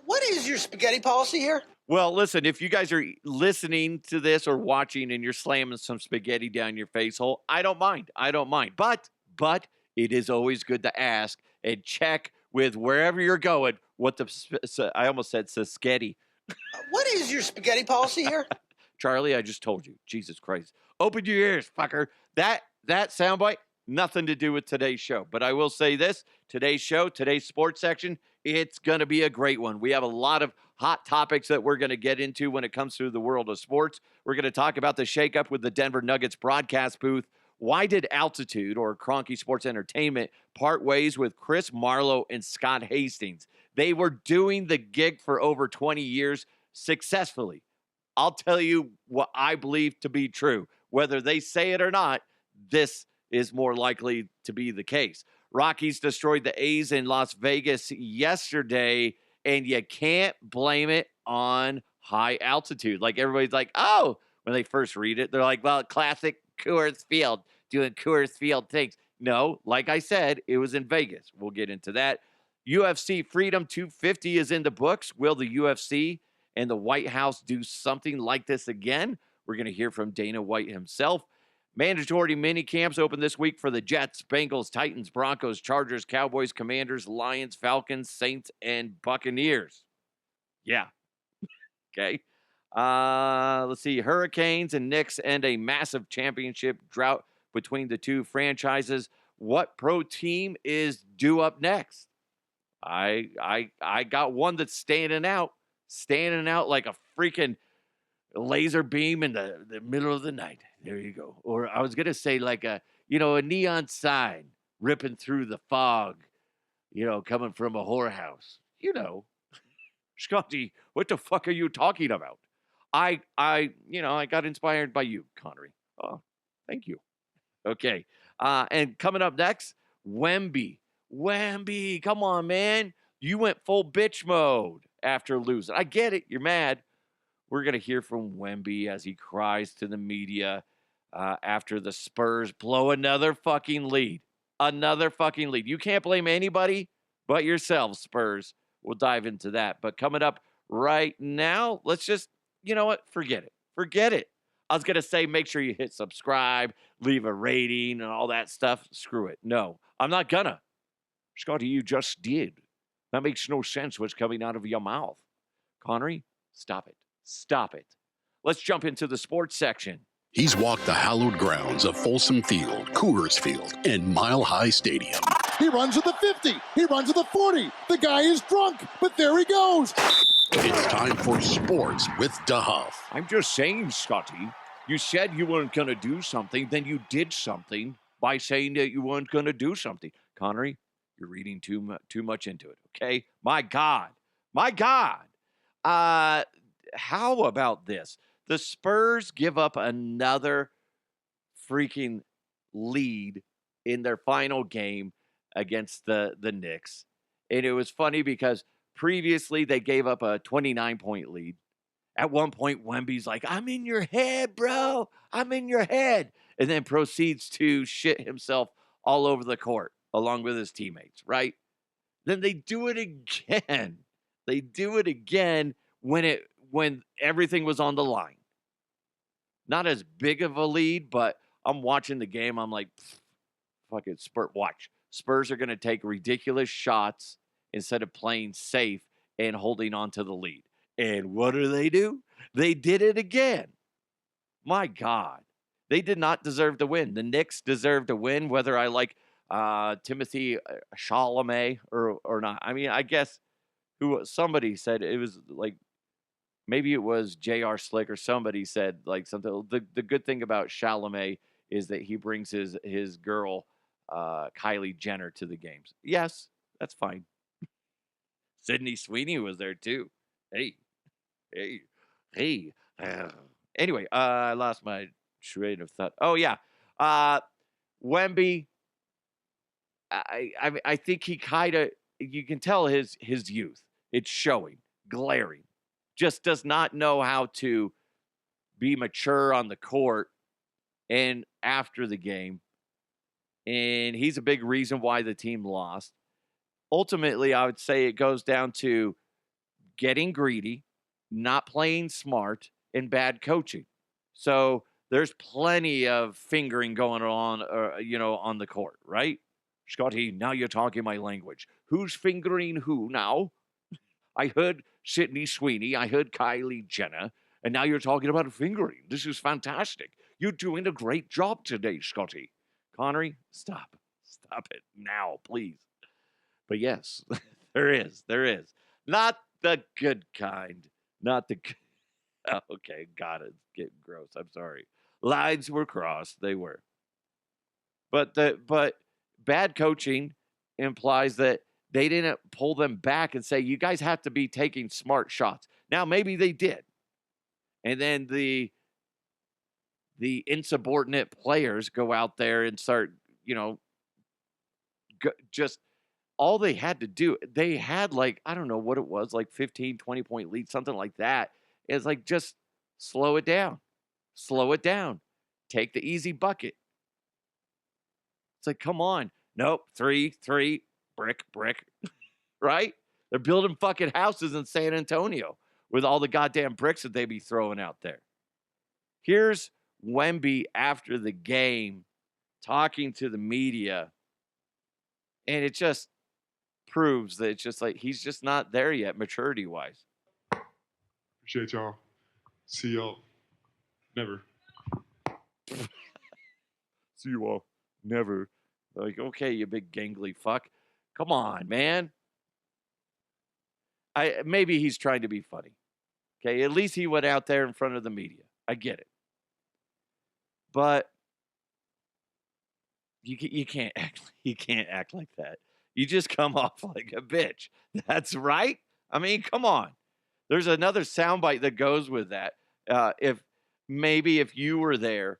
What is your spaghetti policy here? Well, listen, if you guys are listening to this or watching and you're slamming some spaghetti down your face hole, I don't mind. But it is always good to ask and check with wherever you're going what I almost said spaghetti. What is your spaghetti policy here? Charlie, I just told you. Jesus Christ. Open your ears, fucker. That soundbite, nothing to do with today's show. But I will say this, today's show, today's sports section, it's going to be a great one. We have a lot of hot topics that we're going to get into when it comes to the world of sports. We're going to talk about the shakeup with the Denver Nuggets broadcast booth. Why did Altitude or Kroenke Sports Entertainment part ways with Chris Marlowe and Scott Hastings? They were doing the gig for over 20 years successfully. I'll tell you what I believe to be true. Whether they say it or not, this is more likely to be the case. Rockies destroyed the A's in Las Vegas yesterday, and you can't blame it on high altitude. Like everybody's like, oh, when they first read it, they're like, well, classic Coors Field, doing Coors Field things. No, like I said, it was in Vegas. We'll get into that. UFC Freedom 250 is in the books. Will the UFC and the White House do something like this again? We're going to hear from Dana White himself. Mandatory minicamps open this week for the Jets, Bengals, Titans, Broncos, Chargers, Cowboys, Commanders, Lions, Falcons, Saints, and Buccaneers. Yeah. Okay. Let's see. Hurricanes and Knicks end a massive championship drought between the two franchises. What pro team is due up next? I got one that's standing out like a freaking laser beam in the middle of the night. There you go. Or I was going to say like a neon sign ripping through the fog, coming from a whorehouse. Scotty, what the fuck are you talking about? I got inspired by you, Connery. Oh, thank you. Okay. And coming up next, Wemby. Wemby, come on, man. You went full bitch mode after losing. I get it. You're mad. We're going to hear from Wemby as he cries to the media after the Spurs blow another fucking lead. Another fucking lead. You can't blame anybody but yourselves, Spurs. We'll dive into that. But coming up right now, let's just, you know what? Forget it. Forget it. I was going to say make sure you hit subscribe, leave a rating, and all that stuff. Screw it. No, I'm not gonna. Scotty, you just did. That makes no sense what's coming out of your mouth. Connery, stop it. Stop it. Let's jump into the sports section. He's walked the hallowed grounds of Folsom Field, Coors Field, and Mile High Stadium. He runs with the 50. He runs with the 40. The guy is drunk, but there he goes. It's time for Sports with DeHuff. I'm just saying, Scotty, you said you weren't going to do something, then you did something by saying that you weren't going to do something. Connery, you're reading too much into it, okay? My God. My God. How about this? The Spurs give up another freaking lead in their final game against the Knicks. And it was funny because previously they gave up a 29-point lead. At one point, Wemby's like, I'm in your head, bro. I'm in your head. And then proceeds to shit himself all over the court along with his teammates, right? Then they do it again. They do it again when everything was on the line. Not as big of a lead, but I'm watching the game. I'm like, fuck it, watch. Spurs are going to take ridiculous shots instead of playing safe and holding on to the lead. And what do? They did it again. My God. They did not deserve to win. The Knicks deserve to win, whether I like Timothy Chalamet or not. I mean, I guess somebody said it was like, maybe it was J.R. Slick or somebody said like something. The good thing about Chalamet is that he brings his girl, Kylie Jenner, to the games. Yes, that's fine. Sydney Sweeney was there too. Hey. Anyway, I lost my train of thought. Oh yeah, Wemby. I think he kind of, you can tell his youth. It's showing, glaring. Just does not know how to be mature on the court and after the game. And he's a big reason why the team lost. Ultimately, I would say it goes down to getting greedy, not playing smart, and bad coaching. So there's plenty of fingering going on, on the court, right? Scotty, now you're talking my language. Who's fingering who now? I heard Sydney Sweeney. I heard Kylie Jenner. And now you're talking about fingering. This is fantastic. You're doing a great job today, Scotty. Connery, stop. Stop it now, please. But yes, there is. There is. Not the good kind. Not the good. Oh, okay, got it. It's getting gross. I'm sorry. Lines were crossed. They were. But bad coaching implies that they didn't pull them back and say, you guys have to be taking smart shots. Now, maybe they did. And then the insubordinate players go out there and start, just all they had to do, they had like, I don't know what it was, like 15, 20-point lead, something like that. It's like, just slow it down. Slow it down. Take the easy bucket. It's like, come on. Nope. 3, brick, right? They're building fucking houses in San Antonio with all the goddamn bricks that they be throwing out there. Here's Wemby after the game talking to the media, and it just proves that it's just like he's just not there yet, maturity-wise. Appreciate y'all. See y'all. Never. See you all. Never. Like, okay, you big gangly fuck. Come on, man. Maybe he's trying to be funny. Okay, at least he went out there in front of the media. I get it. But you can't act like that. You just come off like a bitch. That's right. I mean, come on. There's another soundbite that goes with that. If you were there,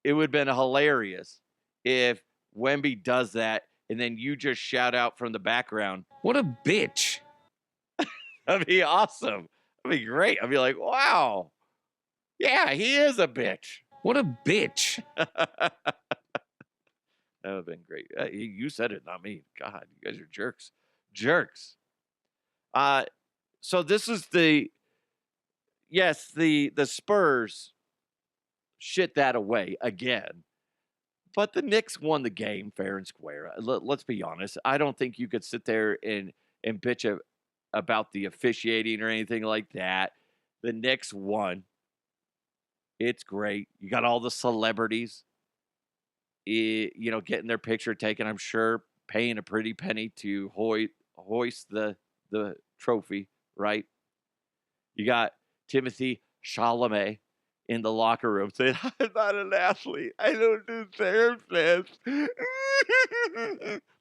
it would have been hilarious if Wemby does that and then you just shout out from the background, "What a bitch." That'd be awesome. That'd be great. I'd be like, wow. Yeah, he is a bitch. What a bitch. That would have been great. You said it, not me. God, you guys are jerks. Jerks. So this is the Spurs shit that away again. But the Knicks won the game fair and square. Let's be honest. I don't think you could sit there and bitch about the officiating or anything like that. The Knicks won. It's great. You got all the celebrities, getting their picture taken. I'm sure paying a pretty penny to hoist the trophy, right? You got Timothy Chalamet in the locker room saying, "I'm not an athlete. I don't deserve this."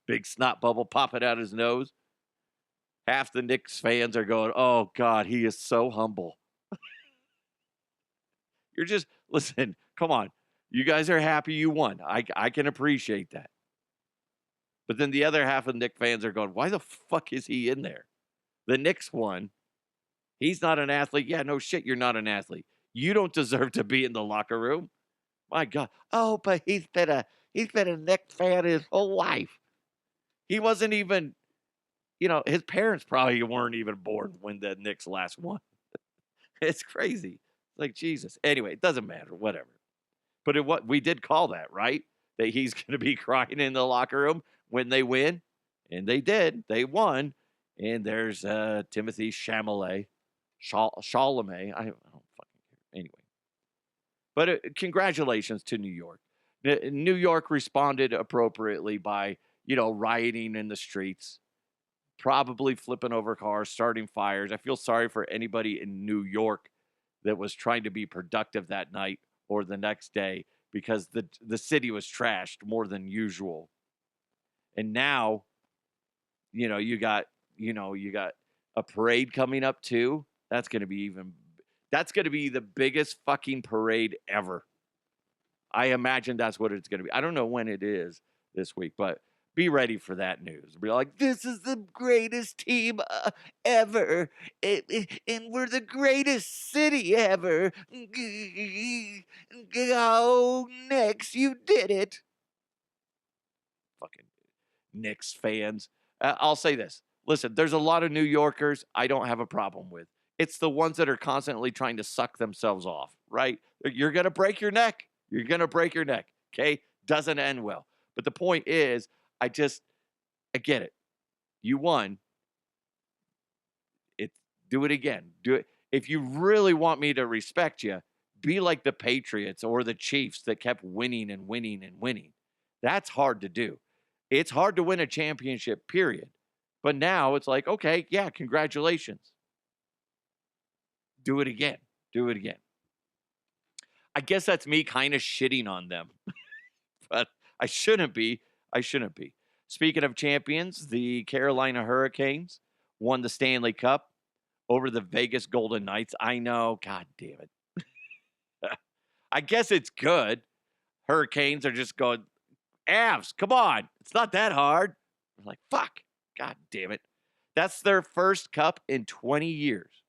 Big snot bubble popping out his nose. Half the Knicks fans are going, "Oh, God, he is so humble." Listen, come on. You guys are happy you won. I can appreciate that. But then the other half of Knicks fans are going, why the fuck is he in there? The Knicks won. He's not an athlete. Yeah, no shit, you're not an athlete. You don't deserve to be in the locker room. My God. Oh, but he's been a Knicks fan his whole life. He wasn't even, his parents probably weren't even born when the Knicks last won. It's crazy. Like, Jesus. Anyway, it doesn't matter. Whatever. But we did call that, right? That he's going to be crying in the locker room when they win. And they did. They won. And there's Timothy Chalamet. Chalamet. I don't fucking care. Anyway. But congratulations to New York. New York responded appropriately by, rioting in the streets. Probably flipping over cars, starting fires. I feel sorry for anybody in New York that was trying to be productive that night or the next day because the city was trashed more than usual. And now, you got a parade coming up too. That's going to be the biggest fucking parade ever. I imagine that's what it's going to be. I don't know when it is this week, but be ready for that news. Be like, this is the greatest team ever. And we're the greatest city ever. Go Knicks, you did it. Fucking Knicks fans. I'll say this. Listen, there's a lot of New Yorkers I don't have a problem with. It's the ones that are constantly trying to suck themselves off, right? You're going to break your neck. You're going to break your neck, okay? Doesn't end well. But the point is, I get it. You won. Do it again. Do it. If you really want me to respect you, be like the Patriots or the Chiefs that kept winning and winning and winning. That's hard to do. It's hard to win a championship, period. But now it's like, okay, yeah, congratulations. Do it again. Do it again. I guess that's me kind of shitting on them. But I shouldn't be. I shouldn't be. Speaking of champions, the Carolina Hurricanes won the Stanley Cup over the Vegas Golden Knights. I know. God damn it. I guess it's good. Hurricanes are just going, Avs, come on. It's not that hard. I'm like, fuck. God damn it. That's their first cup in 20 years.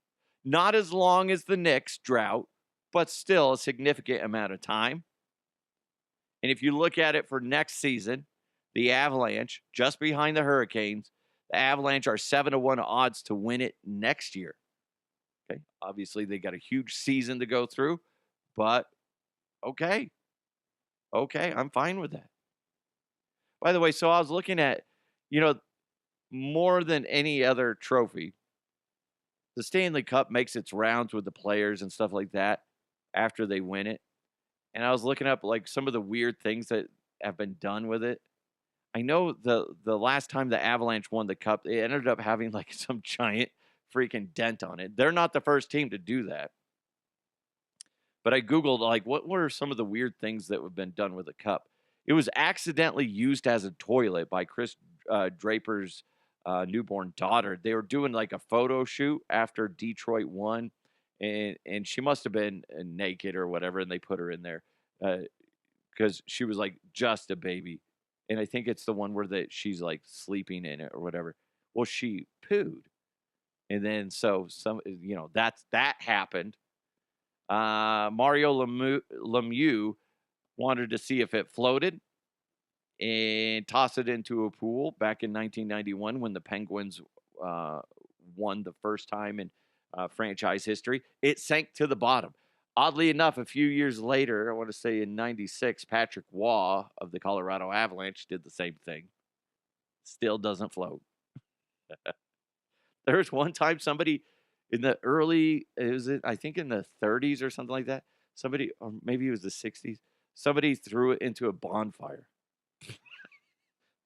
Not as long as the Knicks drought, but still a significant amount of time. And if you look at it for next season, the Avalanche, just behind the Hurricanes, the Avalanche are 7-1 odds to win it next year. Okay. Obviously, they got a huge season to go through, but okay. Okay. I'm fine with that. By the way, so I was looking at, more than any other trophy, the Stanley Cup makes its rounds with the players and stuff like that after they win it. And I was looking up like some of the weird things that have been done with it. I know the last time the Avalanche won the cup, they ended up having like some giant freaking dent on it. They're not the first team to do that. But I Googled like what were some of the weird things that have been done with the cup. It was accidentally used as a toilet by Chris Draper's newborn daughter. They were doing like a photo shoot after Detroit won, and she must have been naked or whatever, and they put her in there because she was like just a baby. And I think it's the one where she's like sleeping in it or whatever. Well, she pooed. And then so that happened. Mario Lemieux wanted to see if it floated and toss it into a pool back in 1991 when the Penguins won the first time in franchise history. It sank to the bottom. Oddly enough, a few years later, I want to say in 96, Patrick Waugh of the Colorado Avalanche did the same thing. Still doesn't float. There was one time somebody in the I think in the 30s or something like that, somebody, or maybe it was the 60s, somebody threw it into a bonfire.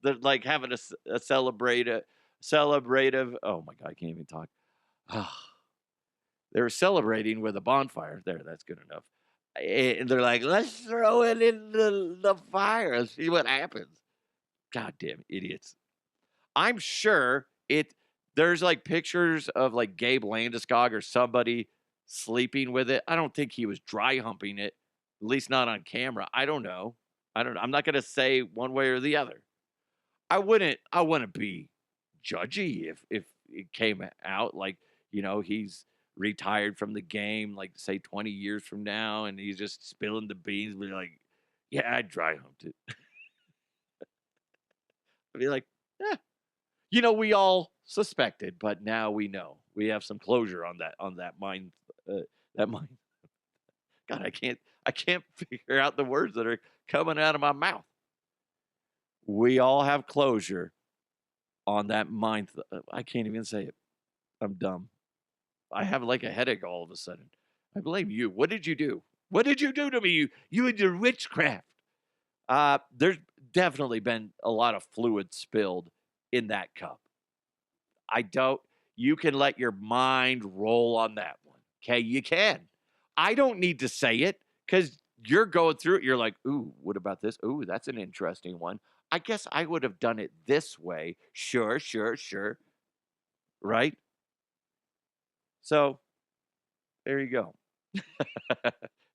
They're like having a celebrative, oh my God, I can't even talk. They were celebrating with a bonfire. There, that's good enough. And they're like, let's throw it in the fire and see what happens. Goddamn idiots. I'm sure there's like pictures of like Gabe Landeskog or somebody sleeping with it. I don't think he was dry humping it, at least not on camera. I don't know. I'm not going to say one way or the other. I wouldn't be judgy if it came out like, he's retired from the game, like say 20 years from now, and he's just spilling the beans. Be like, yeah, I dry humped it. I'd be like, we all suspected, but now we know. We have some closure on that mind. God, I can't figure out the words that are coming out of my mouth. We all have closure on that mind. I can't even say it. I'm dumb. I have like a headache all of a sudden. I blame you. What did you do? What did you do to me? You and your witchcraft. There's definitely been a lot of fluid spilled in that cup. You can let your mind roll on that one. Okay, you can. I don't need to say it because you're going through it. You're like, ooh, what about this? Ooh, that's an interesting one. I guess I would have done it this way. Sure. Right? So there you go.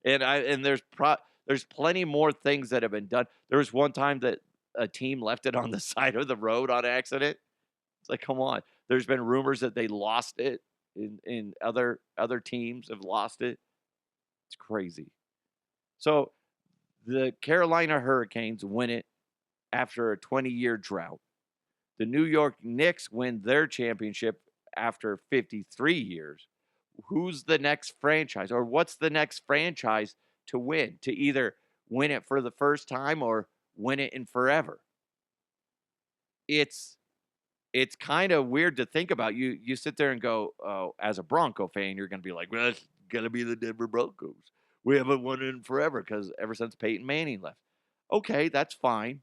And there's plenty more things that have been done. There was one time that a team left it on the side of the road on accident. It's like, come on. There's been rumors that they lost it in other teams have lost it. It's crazy. So the Carolina Hurricanes win it after a 20-year drought. The New York Knicks win their championship after 53 years. Who's the next franchise, or what's the next franchise to win, to either win it for the first time or win it in forever? It's kind of weird to think about. You sit there and go, oh, as a Bronco fan, you're going to be like, well, it's going to be the Denver Broncos. We haven't won it in forever because ever since Peyton Manning left. Okay, that's fine.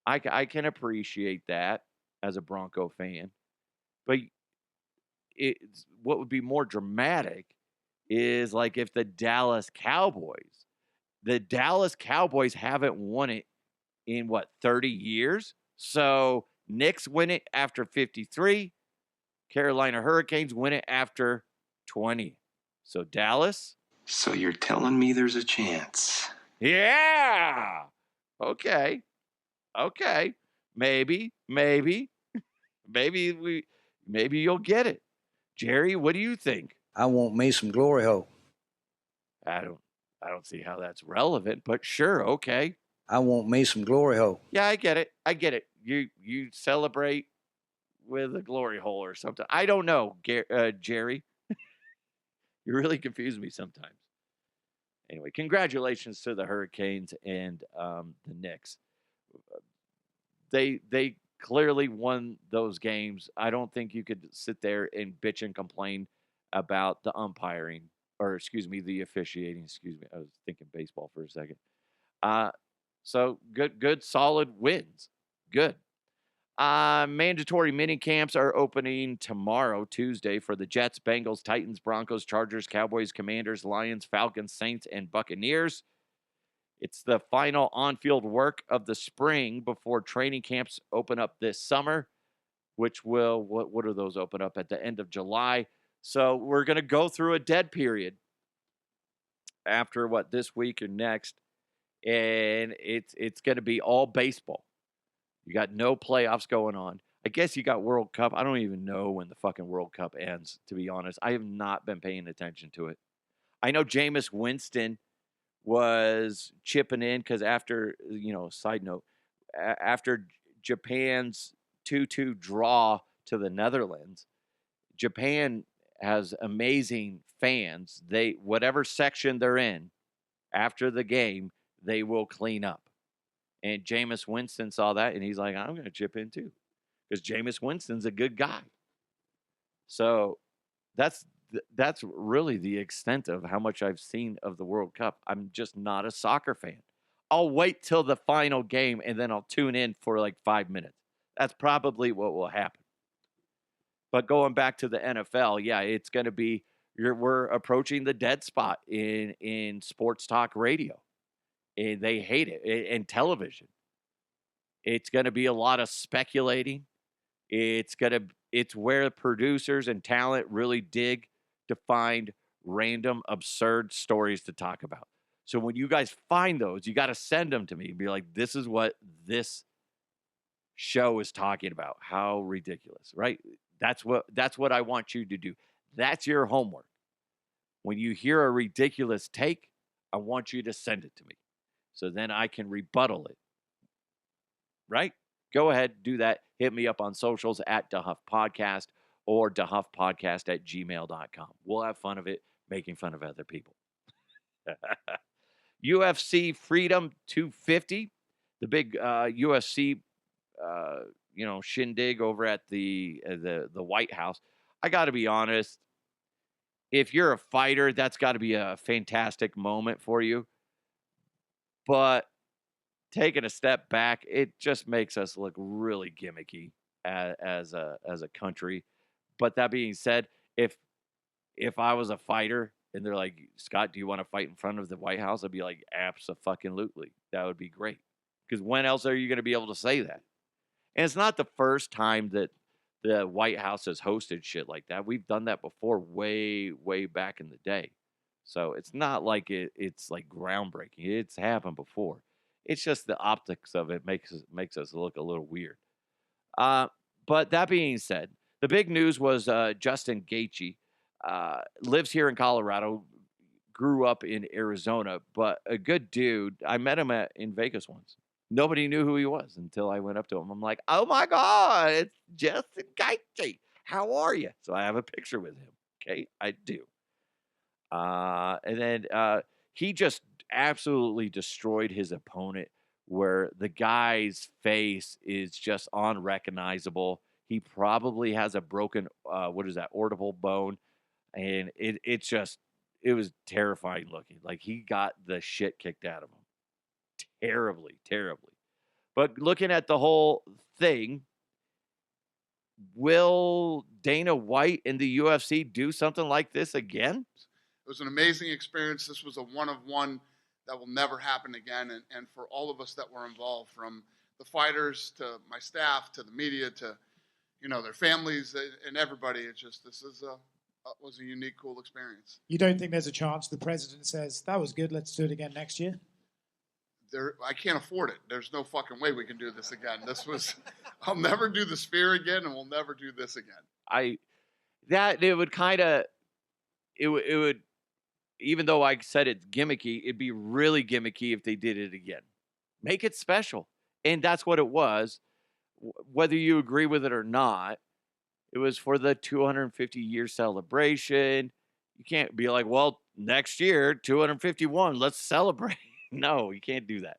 I can appreciate that as a Bronco fan. But what would be more dramatic is like if the Dallas Cowboys haven't won it in 30 years? So Knicks win it after 53. Carolina Hurricanes win it after 20. So Dallas? So you're telling me there's a chance? Yeah. Okay. Maybe you'll get it. Jerry, what do you think? I want me some glory hole. I don't see how that's relevant, but sure, okay. I want me some glory hole. Yeah, I get it. You celebrate with a glory hole or something. I don't know, Jerry. You really confuse me sometimes. Anyway, congratulations to the Hurricanes and the Knicks. They clearly won those games. I don't think you could sit there and bitch and complain about the umpiring, or the officiating. Excuse me. I was thinking baseball for a second. So good, solid wins. Good. Mandatory mini camps are opening tomorrow, Tuesday, for the Jets, Bengals, Titans, Broncos, Chargers, Cowboys, Commanders, Lions, Falcons, Saints, and Buccaneers. It's the final on-field work of the spring before training camps open up this summer, which will, what are those open up at the end of July? So we're going to go through a dead period after this week or next, and it's going to be all baseball. You got no playoffs going on. I guess you got World Cup. I don't even know when the fucking World Cup ends, to be honest. I have not been paying attention to it. I know Jameis Winston was chipping in because after, side note, after Japan's 2-2 draw to the Netherlands, Japan has amazing fans. Whatever section they're in, after the game, they will clean up. And Jameis Winston saw that, and he's like, I'm going to chip in too. Because Jameis Winston's a good guy. So that's really the extent of how much I've seen of the World Cup. I'm just not a soccer fan. I'll wait till the final game, and then I'll tune in for like 5 minutes. That's probably what will happen. But going back to the NFL, yeah, it's going to be, we're approaching the dead spot in sports talk radio. And they hate it. And television. It's going to be a lot of speculating. It's where producers and talent really dig to find random, absurd stories to talk about. So when you guys find those, you got to send them to me and be like, this is what this show is talking about. How ridiculous, right? That's what I want you to do. That's your homework. When you hear a ridiculous take, I want you to send it to me. So then I can rebuttal it. Right? Go ahead, do that. Hit me up on socials at DeHuff Podcast or DeHuffPodcast@gmail.com. We'll have fun of it, making fun of other people. UFC Freedom 250, the big UFC, shindig over at the White House. I got to be honest. If you're a fighter, that's got to be a fantastic moment for you. But taking a step back, it just makes us look really gimmicky as a country. But that being said, if I was a fighter and they're like, Scott, do you want to fight in front of the White House? I'd be like, abso-fucking-lutely. That would be great. Because when else are you going to be able to say that? And it's not the first time that the White House has hosted shit like that. We've done that before way, way back in the day. So it's not like it's like groundbreaking. It's happened before. It's just the optics of it makes us look a little weird. But that being said, the big news was Justin Gaethje lives here in Colorado, grew up in Arizona, but a good dude. I met him in Vegas once. Nobody knew who he was until I went up to him. I'm like, oh my God, it's Justin Gaethje. How are you? So I have a picture with him. Okay, I do. And then he just absolutely destroyed his opponent, where the guy's face is just unrecognizable. He probably has a broken, orbital bone. And it was terrifying looking. Like, he got the shit kicked out of him. Terribly, terribly. But looking at the whole thing, will Dana White and the UFC do something like this again? It was an amazing experience. This was a one-of-one that will never happen again. And for all of us that were involved, from the fighters to my staff to the media to, their families and everybody, it's just, this is was a unique, cool experience. You don't think there's a chance the president says, that was good, let's do it again next year? I can't afford it. There's no fucking way we can do this again. I'll never do the Sphere again, and we'll never do this again. It would, even though I said it's gimmicky, it'd be really gimmicky if they did it again. Make it special. And that's what it was. Whether you agree with it or not, it was for the 250-year celebration. You can't be like, well, next year, 251, let's celebrate. No, you can't do that.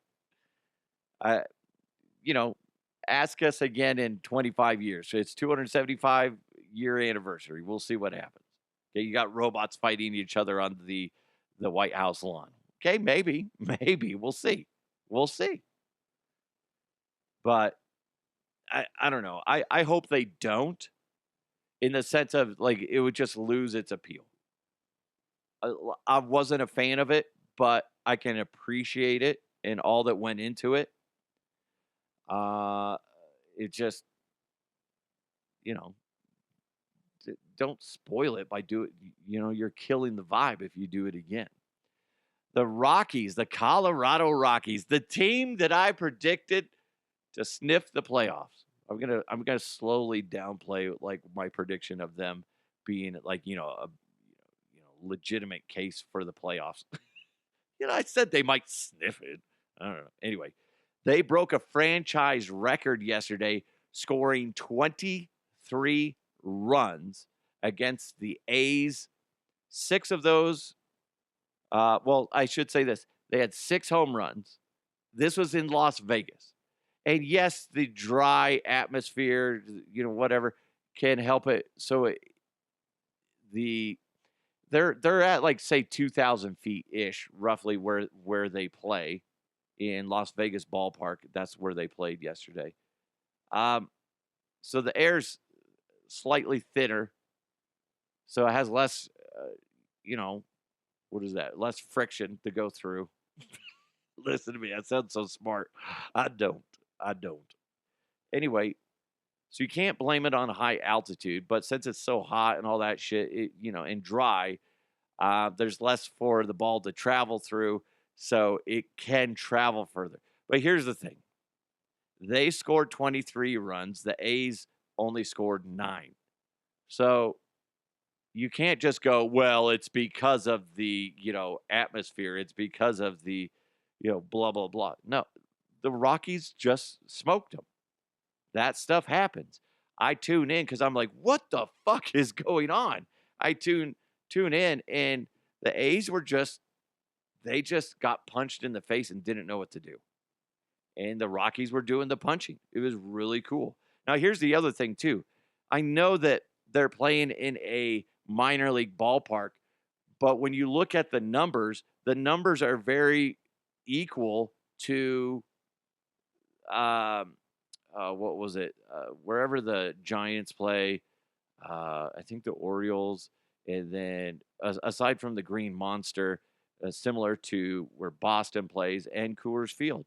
Ask us again in 25 years. So it's 275-year anniversary. We'll see what happens. Okay, you got robots fighting each other on the White House lawn. Okay, maybe. We'll see. But I don't know. I hope they don't, in the sense of, like, it would just lose its appeal. I wasn't a fan of it, but I can appreciate it and all that went into it. It just, don't spoil it by you're killing the vibe if you do it again. The Rockies, the Colorado Rockies, the team that I predicted to sniff the playoffs. I'm gonna slowly downplay, like, my prediction of them being, like, a legitimate case for the playoffs. I said they might sniff it. I don't know. Anyway, they broke a franchise record yesterday, scoring 23 runs against the A's. 6 of those, I should say this. They had 6 home runs. This was in Las Vegas. And yes, the dry atmosphere, whatever, can help it. So they're at, like, say, 2,000 feet ish, roughly, where they play in Las Vegas ballpark. That's where they played yesterday. So the air's slightly thinner, so it has less, what is that? Less friction to go through. Listen to me. I sound so smart. I don't. Anyway, so you can't blame it on high altitude, but since it's so hot and all that shit, and dry, there's less for the ball to travel through, so it can travel further. But here's the thing. They scored 23 runs. The A's only scored 9. So you can't just go, well, it's because of the, atmosphere. It's because of the, blah, blah, blah. No, the Rockies just smoked them. That stuff happens. I tune in because I'm like, what the fuck is going on? I tune in, and the A's were they just got punched in the face and didn't know what to do. And the Rockies were doing the punching. It was really cool. Now, here's the other thing, too. I know that they're playing in a minor league ballpark, but when you look at the numbers are very equal to, what was it? Wherever the Giants play, I think the Orioles, and then aside from the Green Monster, similar to where Boston plays, and Coors Field.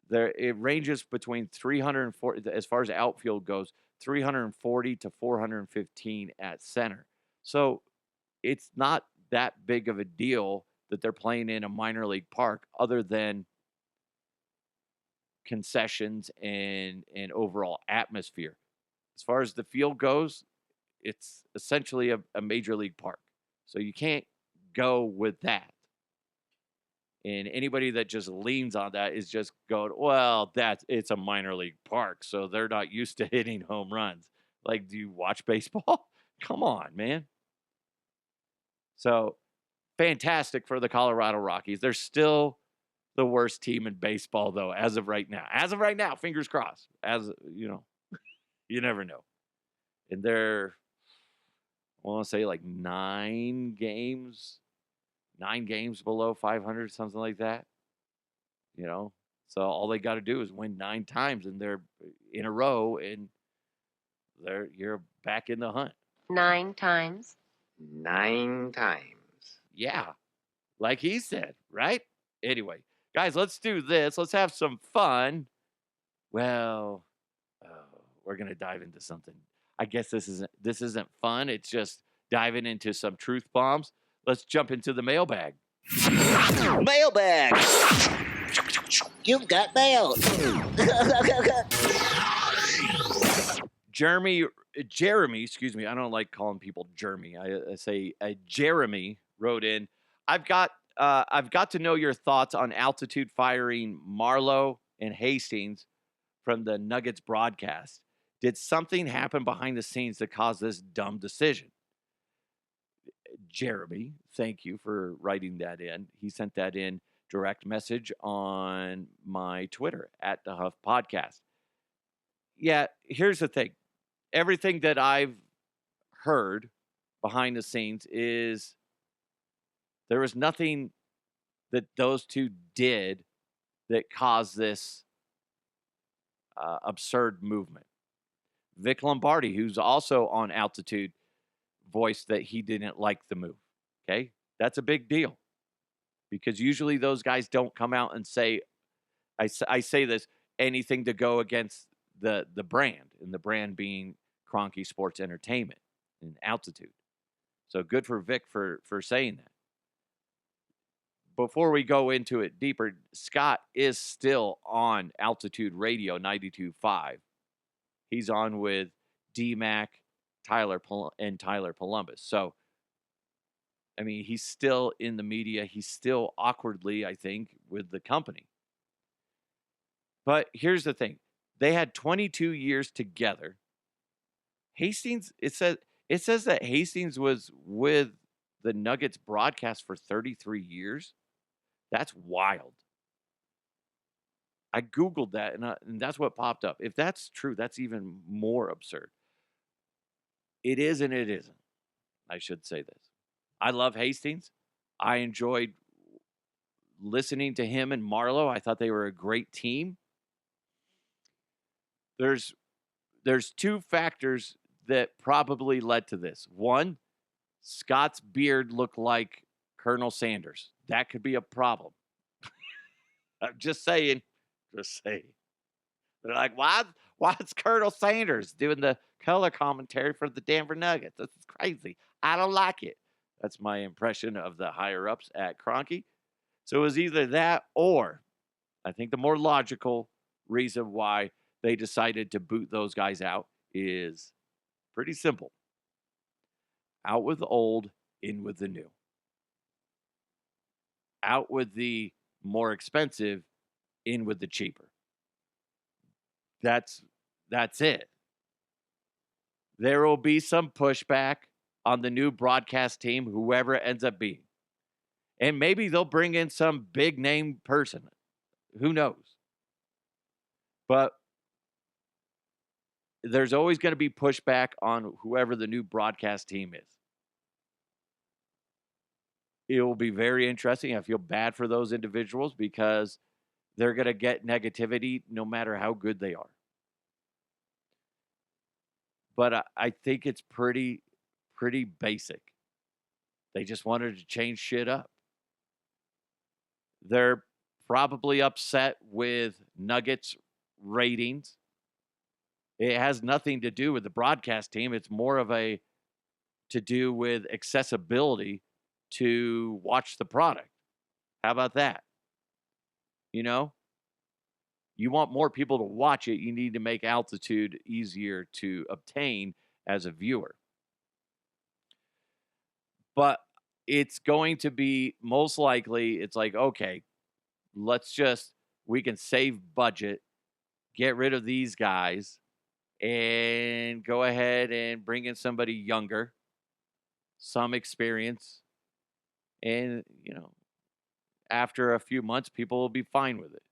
It ranges between 340, as far as outfield goes, 340 to 415 at center. So it's not that big of a deal that they're playing in a minor league park, other than concessions and overall atmosphere. As far as the field goes, it's essentially a major league park. So you can't go with that. And anybody that just leans on that is just going, well, it's a minor league park, so they're not used to hitting home runs. Like, do you watch baseball? Come on, man. So fantastic for the Colorado Rockies. They're still the worst team in baseball, though, as of right now. As of right now, fingers crossed. As you know, you never know. And they're, I want to say, like 9 games below 500, something like that. You know, so all they got to do is win 9 times, and they're in a row, and you're back in the hunt. 9 times. 9 times. Yeah, like he said, right? Anyway, guys, let's do this. Let's have some fun. Well, we're gonna dive into something. I guess this isn't fun. It's just diving into some truth bombs. Let's jump into the mailbag. Mailbag. You've got mail. Jeremy, excuse me. I don't like calling people Jeremy. I say Jeremy wrote in. I've got to know your thoughts on altitude firing Marlowe and Hastings from the Nuggets broadcast. Did something happen behind the scenes that caused this dumb decision? Jeremy, thank you for writing that in. He sent that in direct message on my Twitter at the Huff Podcast. Yeah, here's the thing. Everything that I've heard behind the scenes is there was nothing that those two did that caused this absurd movement. Vic Lombardi, who's also on altitude, voiced that he didn't like the move. Okay? That's a big deal because usually those guys don't come out and say, I say this, anything to go against the brand, and the brand being Kroenke Sports Entertainment and altitude. So good for Vic for saying that. Before we go into it deeper, Scott is still on Altitude Radio 92.5. He's on with D-Mac, Tyler Columbus. So, I mean, he's still in the media. He's still awkwardly, I think, with the company. But here's the thing. They had 22 years together. Hastings, it says that Hastings was with the Nuggets broadcast for 33 years. That's wild. I Googled that, and that's what popped up. If that's true, that's even more absurd. It is and it isn't. I should say this. I love Hastings. I enjoyed listening to him and Marlowe. I thought they were a great team. There's 2 factors that probably led to this. One, Scott's beard looked like Colonel Sanders. That could be a problem. I'm just saying. They're like, why's Colonel Sanders doing the color commentary for the Denver Nuggets? This is crazy. I don't like it. That's my impression of the higher-ups at Kroenke. So it was either that or I think the more logical reason why they decided to boot those guys out is pretty simple. Out with the old, in with the new. Out with the more expensive, in with the cheaper. That's it. There will be some pushback on the new broadcast team, whoever it ends up being. And maybe they'll bring in some big name person. Who knows? But there's always going to be pushback on whoever the new broadcast team is. It will be very interesting. I feel bad for those individuals because they're going to get negativity no matter how good they are. But I think it's pretty basic. They just wanted to change shit up. They're probably upset with Nuggets ratings. It has nothing to do with the broadcast team. It's more of to do with accessibility to watch the product. How about that? You know? You want more people to watch it, you need to make altitude easier to obtain as a viewer. But it's going to be most likely, it's like, okay, we can save budget, get rid of these guys, and go ahead and bring in somebody younger, some experience, and, after a few months, people will be fine with it.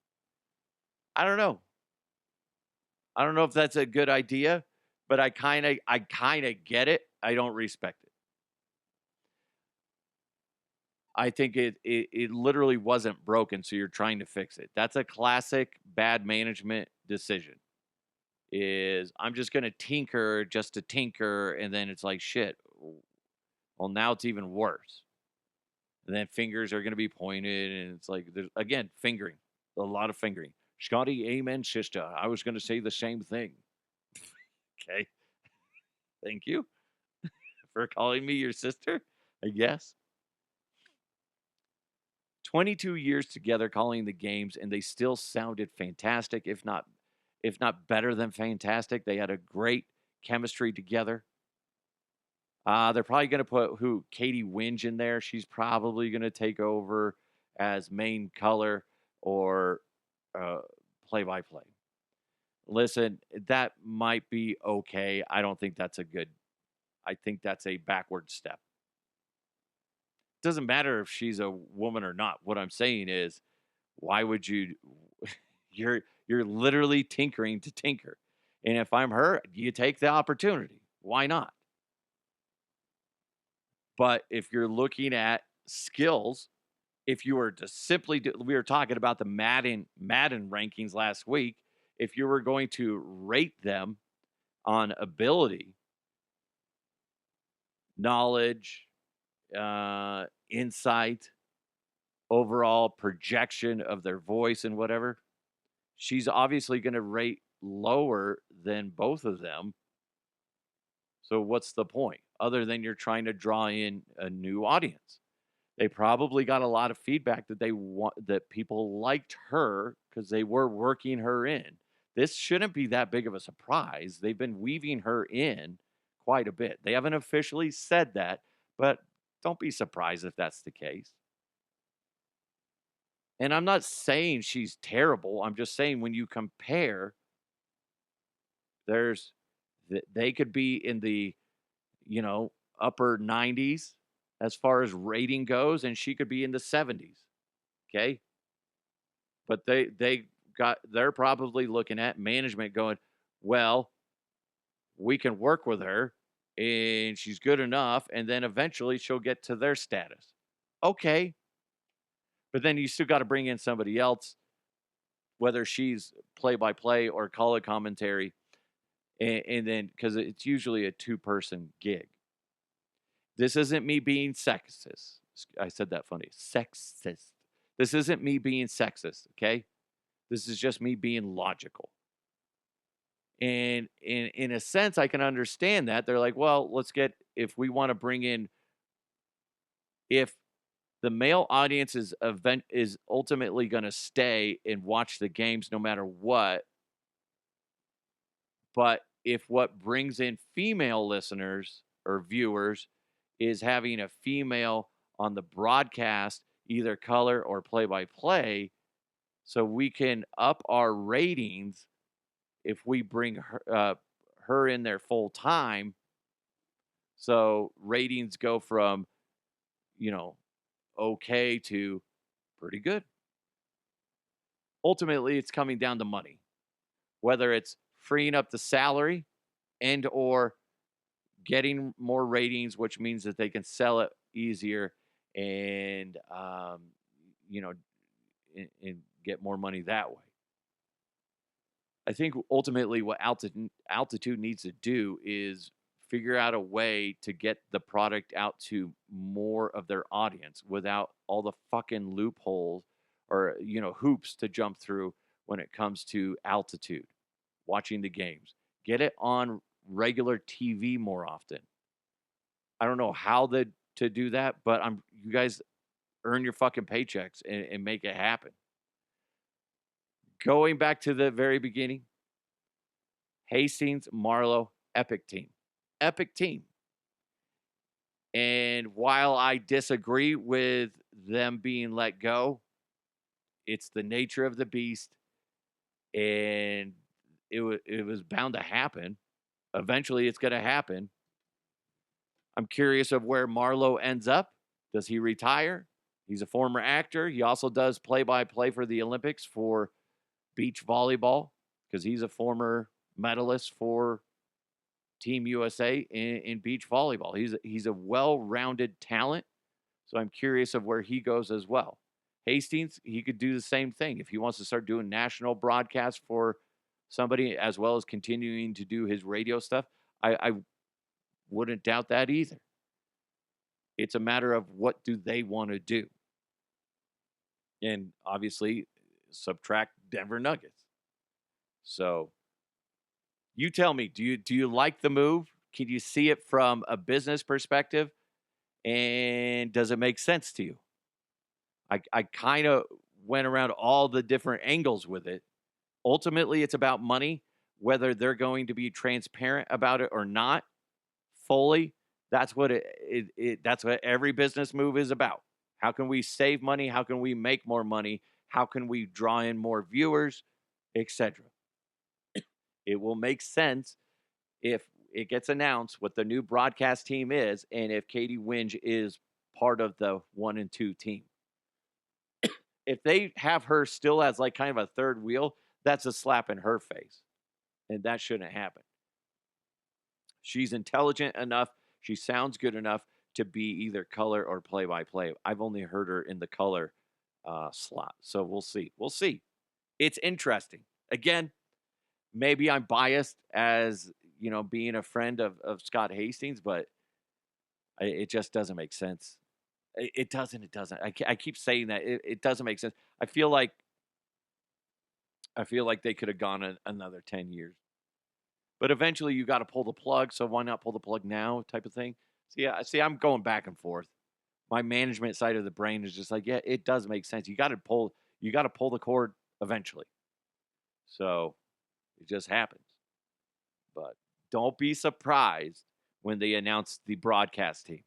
I don't know. I don't know if that's a good idea, but I kind of get it. I don't respect it. I think it literally wasn't broken, so you're trying to fix it. That's a classic bad management decision. Is I'm just going to tinker just to tinker, and then it's like, shit. Well, now it's even worse. And then fingers are going to be pointed, and it's like, there's, again, fingering. A lot of fingering. Scotty, amen, sister. I was going to say the same thing. Okay. Thank you for calling me your sister, I guess. 22 years together calling the games, and they still sounded fantastic, if not better than fantastic. They had a great chemistry together. They're probably going to put Katie Winge in there. She's probably going to take over as main color or play-by-play. Listen, that might be okay. I don't think that's I think that's a backward step. Doesn't matter if she's a woman or not. What I'm saying is, why would you? You're literally tinkering to tinker, and if I'm her, you take the opportunity. Why not? But if you're looking at skills, if you were to simply we were talking about the Madden rankings last week. If you were going to rate them on ability, knowledge, insight, overall projection of their voice and whatever, she's obviously going to rate lower than both of them. So what's the point? Other than you're trying to draw in a new audience. They probably got a lot of feedback that people liked her because they were working her in. This shouldn't be that big of a surprise. They've been weaving her in quite a bit. They haven't officially said that, but don't be surprised if that's the case. And I'm not saying she's terrible. I'm just saying when you compare, they could be in the, upper 90s as far as rating goes, and she could be in the 70s. Okay. But they're probably looking at management going, well, we can work with her and she's good enough, and then eventually she'll get to their status. Okay. But then you still got to bring in somebody else, whether she's play-by-play or color commentary, and then because it's usually a two-person gig. This isn't me being sexist. I said that funny. Sexist. This isn't me being sexist, okay? This is just me being logical. And in a sense, I can understand that. They're like, well, if we want to bring in, if the male audience is ultimately going to stay and watch the games no matter what, but if what brings in female listeners or viewers is having a female on the broadcast, either color or play-by-play, so we can up our ratings if we bring her in there full time. So ratings go from, okay to pretty good. Ultimately, it's coming down to money, whether it's freeing up the salary and or getting more ratings, which means that they can sell it easier and, and get more money that way. I think ultimately what altitude needs to do is figure out a way to get the product out to more of their audience without all the fucking loopholes or, hoops to jump through when it comes to altitude, watching the games. Get it on regular TV more often. I don't know how to do that, but you guys earn your fucking paychecks and make it happen. Going back to the very beginning, Hastings, Marlowe, epic team. Epic team. And while I disagree with them being let go, it's the nature of the beast, and it was bound to happen. Eventually, it's going to happen. I'm curious of where Marlowe ends up. Does he retire? He's a former actor. He also does play-by-play for the Olympics for beach volleyball because he's a former medalist for Team USA in beach volleyball. He's a well-rounded talent, so I'm curious of where he goes as well. Hastings, he could do the same thing if he wants to start doing national broadcasts for somebody as well as continuing to do his radio stuff. I wouldn't doubt that either. It's a matter of what do they want to do. And obviously, subtract Denver Nuggets. So you tell me, do you like the move? Can you see it from a business perspective? And does it make sense to you? I kind of went around all the different angles with it. Ultimately, it's about money, whether they're going to be transparent about it or not fully. That's what that's what every business move is about. How can we save money? How can we make more money? How can we draw in more viewers, etc.? It will make sense if it gets announced what the new broadcast team is and if Katie Winge is part of the 1 and 2 team. If they have her still as like kind of a third wheel, that's a slap in her face. And that shouldn't happen. She's intelligent enough. She sounds good enough to be either color or play-by-play. I've only heard her in the color slot. So we'll see. We'll see. It's interesting. Again, maybe I'm biased as, being a friend of Scott Hastings, but it just doesn't make sense. It doesn't. I keep saying that. It doesn't make sense. I feel like they could have gone another 10 years. But eventually you got to pull the plug, so why not pull the plug now type of thing? See, I'm going back and forth. My management side of the brain is just like, yeah, it does make sense. You got to pull the cord eventually. So it just happens. But don't be surprised when they announce the broadcast team.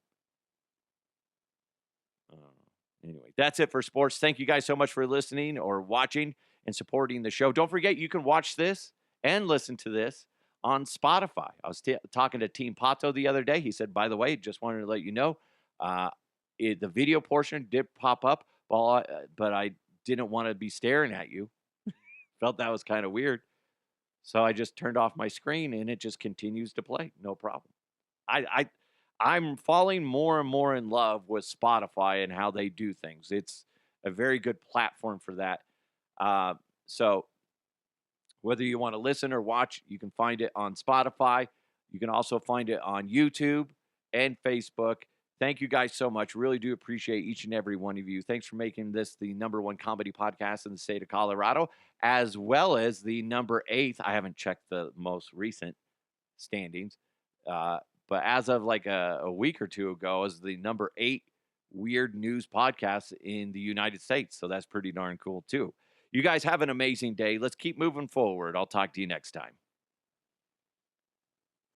Anyway, that's it for sports. Thank you guys so much for listening or watching and supporting the show. Don't forget, you can watch this and listen to this on Spotify. I was talking to Team Pato the other day. He said, by the way, just wanted to let you know, the video portion did pop up, but I didn't want to be staring at you. Felt that was kind of weird. So I just turned off my screen and it just continues to play. No problem. I'm falling more and more in love with Spotify and how they do things. It's a very good platform for that. So whether you want to listen or watch, you can find it on Spotify. You can also find it on YouTube and Facebook. Thank you guys so much. Really do appreciate each and every one of you. Thanks for making this the #1 comedy podcast in the state of Colorado, as well as the number 8th. I haven't checked the most recent standings, but as of like a week or two ago, is the number 8 weird news podcast in the United States. So that's pretty darn cool too. You guys have an amazing day. Let's keep moving forward. I'll talk to you next time.